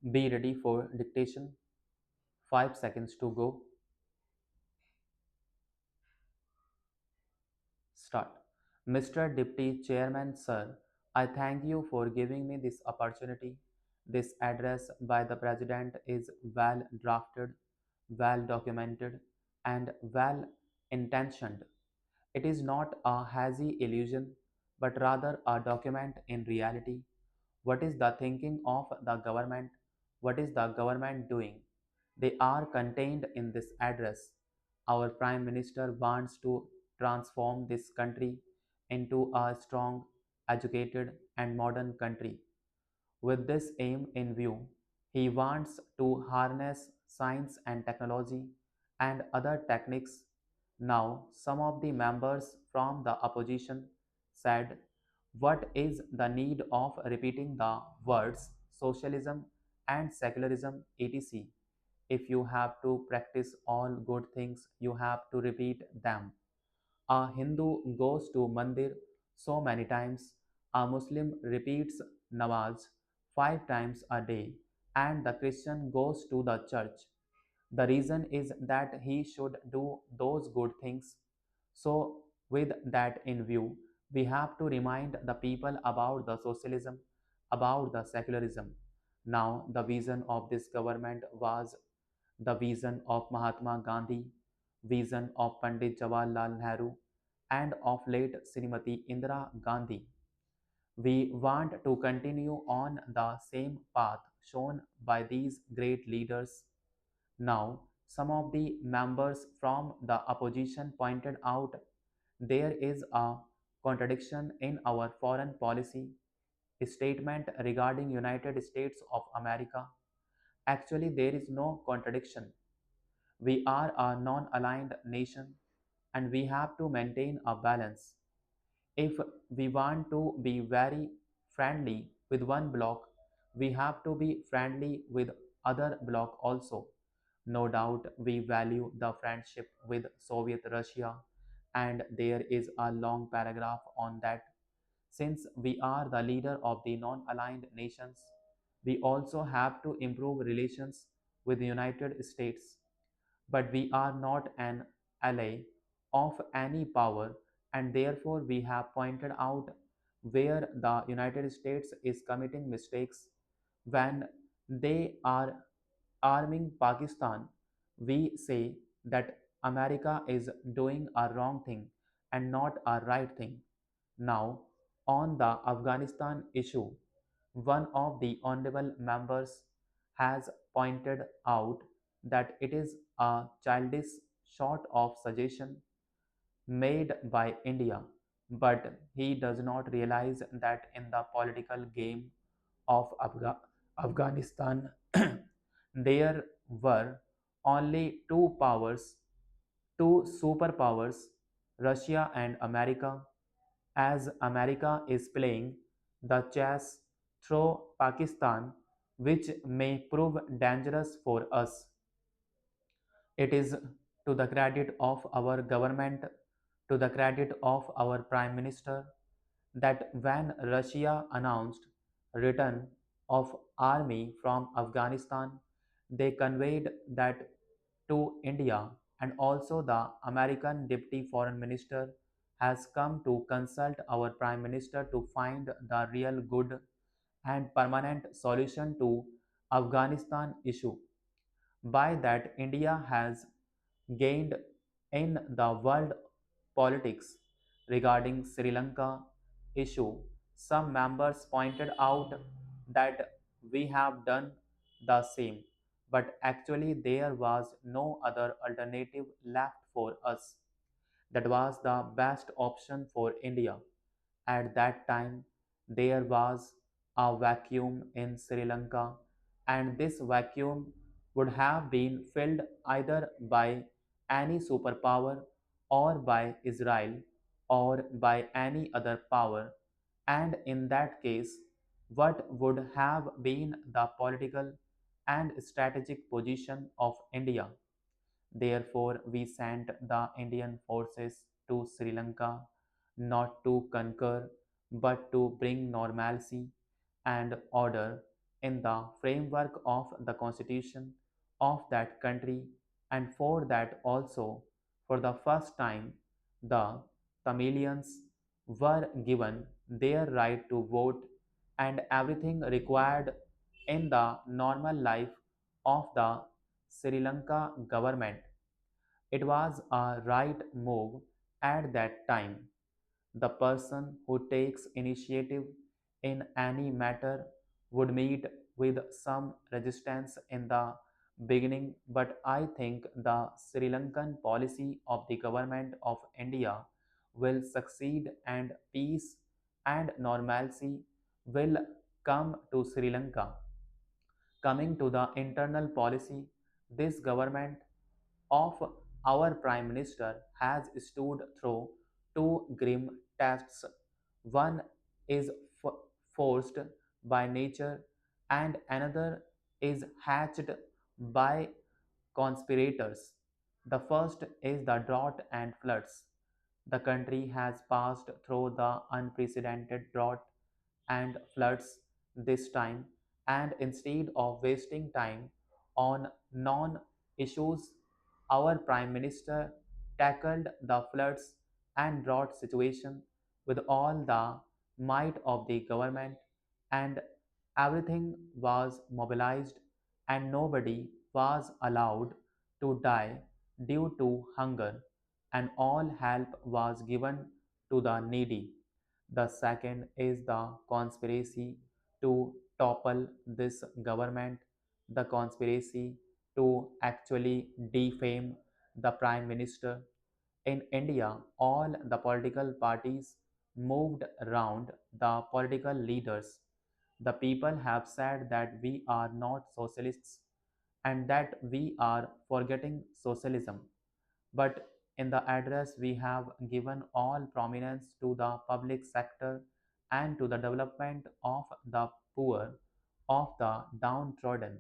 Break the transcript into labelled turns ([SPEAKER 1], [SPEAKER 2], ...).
[SPEAKER 1] Be ready for dictation. 5 seconds to go. Start. Mr. Deputy Chairman, sir, I thank you for giving me this opportunity. This address by the President is well drafted, well documented, and well intentioned. It is not a hazy illusion, but rather a document in reality. What is the thinking of the government? What is the government doing? They are contained in this address. Our Prime Minister wants to transform this country into a strong, educated, and modern country. With this aim in view, he wants to harness science and technology and other techniques. Now, some of the members from the opposition said, what is the need of repeating the words socialism and secularism, etc.? If you have to practice all good things, you have to repeat them. A Hindu goes to mandir so many times, a Muslim repeats namaz 5 times a day, and the Christian goes to the church. The reason is that he should do those good things. So, with that in view, we have to remind the people about the socialism, about the secularism. Now, the vision of this government was the vision of Mahatma Gandhi, vision of Pandit Jawaharlal Nehru, and of late Srimati Indira Gandhi. We want to continue on the same path shown by these great leaders. Now, some of the members from the opposition pointed out there is a contradiction in our foreign policy statement regarding United States of America. Actually, there is no contradiction. We are a non-aligned nation and we have to maintain a balance. If we want to be very friendly with one bloc, we have to be friendly with other bloc also. No doubt we value the friendship with Soviet Russia and there is a long paragraph on that. Since we are the leader of the non-aligned nations, we also have to improve relations with the United States, but we are not an ally of any power, and therefore we have pointed out where the United States is committing mistakes when they are arming Pakistan. We say that America is doing a wrong thing and not a right thing. Now, on the Afghanistan issue, one of the honorable members has pointed out that it is a childish sort of suggestion made by India, but he does not realize that in the political game of Afghanistan, there were only two powers, two superpowers, Russia and America, as America is playing the chess through Pakistan, which may prove dangerous for us. It is to the credit of our government, to the credit of our Prime Minister, that when Russia announced return of army from Afghanistan, they conveyed that to India, and also the American Deputy Foreign Minister has come to consult our Prime Minister to find the real good and permanent solution to Afghanistan issue. By that, India has gained in the world politics regarding Sri Lanka issue. Some members pointed out that we have done the same, but actually there was no other alternative left for us. That was the best option for India. At that time, there was a vacuum in Sri Lanka, and this vacuum would have been filled either by any superpower or by Israel or by any other power. And in that case, what would have been the political and strategic position of India? Therefore, we sent the Indian forces to Sri Lanka not to conquer but to bring normalcy and order in the framework of the constitution of that country, and for that also, for the first time, the Tamilians were given their right to vote and everything required in the normal life of the Sri Lanka government. It was a right move at that time. The person who takes initiative in any matter would meet with some resistance in the beginning, but I think the Sri Lankan policy of the government of India will succeed and peace and normalcy will come to Sri Lanka. Coming to the internal policy, this government of our Prime Minister has stood through two grim tests. One is forced by nature, and another is hatched by conspirators. The first is the drought and floods. The country has passed through the unprecedented drought and floods this time, and instead of wasting time on non issues, our Prime Minister tackled the floods and drought situation with all the might of the government, and everything was mobilized, and nobody was allowed to die due to hunger, and all help was given to the needy. The second is the conspiracy to topple this government, the conspiracy to actually defame the Prime Minister. In India, all the political parties moved around the political leaders. The people have said that we are not socialists and that we are forgetting socialism. But in the address, we have given all prominence to the public sector and to the development of the poor, of the downtrodden.